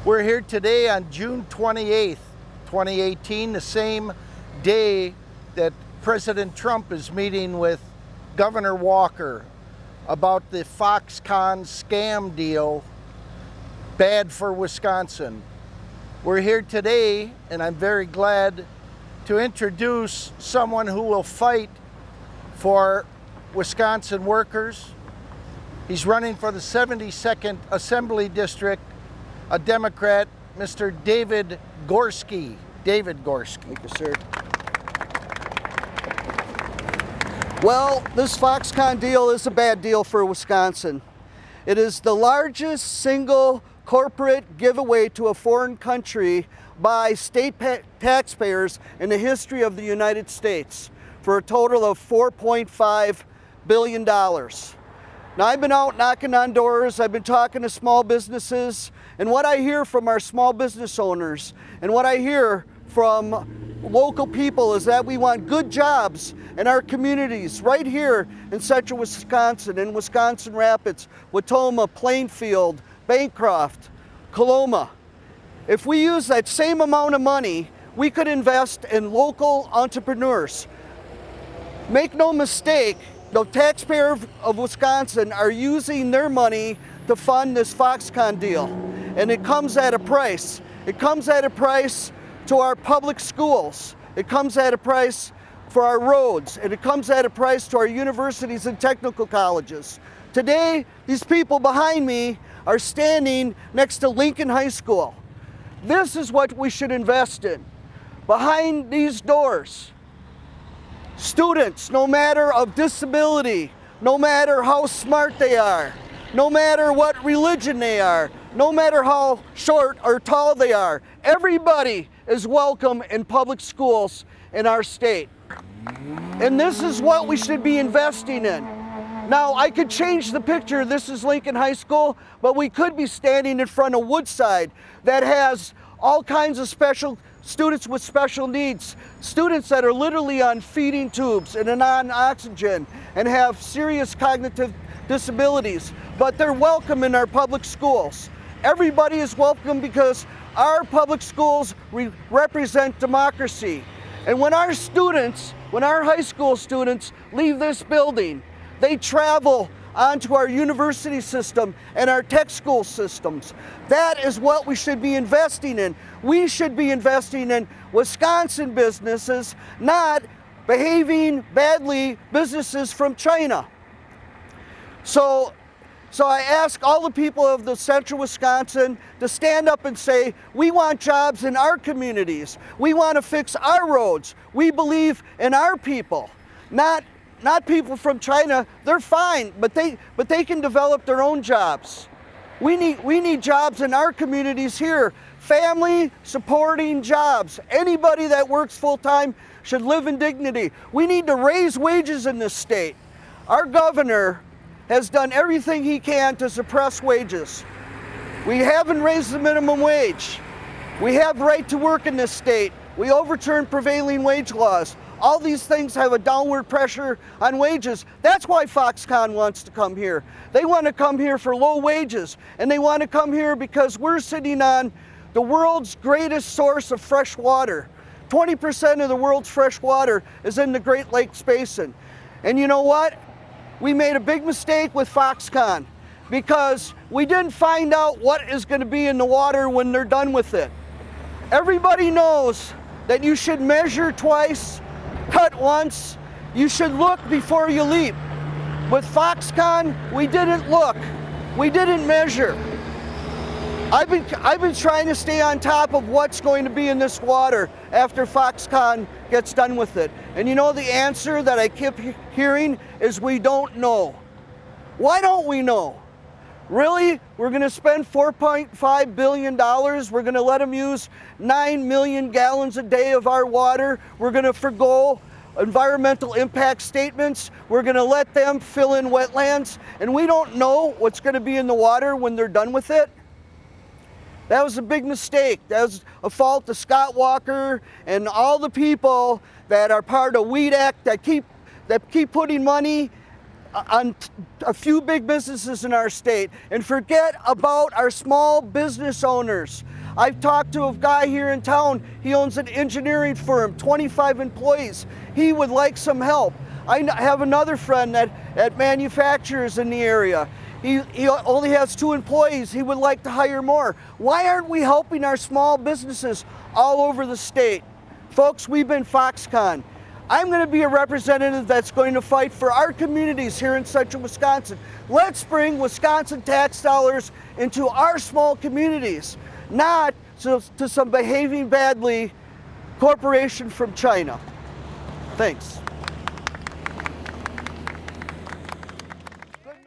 We're here today on June 28th, 2018, the same day that President Trump is meeting with Governor Walker about the FoxCONN scam deal, bad for Wisconsin. We're here today, and I'm very glad to introduce someone who will fight for Wisconsin workers. He's running for the 72nd Assembly District, a Democrat, Mr. David Gorski. David Gorski. Thank you, sir. Well, this Foxconn deal is a bad deal for Wisconsin. It is the largest single corporate giveaway to a foreign country by state taxpayers in the history of the United States for a total of $4.5 billion. Now, I've been out knocking on doors, I've been talking to small businesses, and what I hear from our small business owners and what I hear from local people is that we want good jobs in our communities right here in central Wisconsin, in Wisconsin Rapids, Watoma, Plainfield, Bancroft, Coloma. If we use that same amount of money, we could invest in local entrepreneurs. Make no mistake, the taxpayers of Wisconsin are using their money to fund this Foxconn deal. And it comes at a price. It comes at a price to our public schools. It comes at a price for our roads. And it comes at a price to our universities and technical colleges. Today, these people behind me are standing next to Lincoln High School. This is what we should invest in. Behind these doors, students, no matter of disability, no matter how smart they are, no matter what religion they are, no matter how short or tall they are, everybody is welcome in public schools in our state. And this is what we should be investing in. Now, I could change the picture. This is Lincoln High School, but we could be standing in front of Woodside that has all kinds of special students with special needs, students that are literally on feeding tubes and on oxygen and have serious cognitive disabilities, but they're welcome in our public schools. Everybody is welcome because our public schools represent democracy. And when our students, when our high school students leave this building, they travel onto our university system and our tech school systems. That is what we should be investing in. We should be investing in Wisconsin businesses, not behaving badly businesses from China. So I ask all the people of the central Wisconsin to stand up and say, we want jobs in our communities. We want to fix our roads. We believe in our people, not people from China. They're fine, but they can develop their own jobs. We need jobs in our communities here. Family supporting jobs. Anybody that works full-time should live in dignity. We need to raise wages in this state. Our governor has done everything he can to suppress wages. We haven't raised the minimum wage. We have right to work in this state. We overturned prevailing wage laws. All these things have a downward pressure on wages. That's why Foxconn wants to come here. They want to come here for low wages, and they want to come here because we're sitting on the world's greatest source of fresh water. 20% of the world's fresh water is in the Great Lakes Basin. And you know what? We made a big mistake with Foxconn because we didn't find out what is going to be in the water when they're done with it. Everybody knows that you should measure twice, cut once. You should look before you leap. With Foxconn, we didn't look. We didn't measure. I've been trying to stay on top of what's going to be in this water after Foxconn gets done with it. And you know the answer that I keep hearing is we don't know. Why don't we know? Really? We're going to spend $4.5 billion. We're going to let them use 9 million gallons a day of our water. We're going to forgo environmental impact statements. We're going to let them fill in wetlands. And we don't know what's going to be in the water when they're done with it. That was a big mistake. That was a fault of Scott Walker and all the people that are part of Weed Act that keep putting money on a few big businesses in our state and forget about our small business owners. I've talked to a guy here in town. He owns an engineering firm, 25 employees. He would like some help. I have another friend that manufactures in the area. He only has 2 employees. He would like to hire more. Why aren't we helping our small businesses all over the state? Folks, we've been FoxConn. I'm going to be a representative that's going to fight for our communities here in central Wisconsin. Let's bring Wisconsin tax dollars into our small communities, not to some behaving badly corporation from China. Thanks.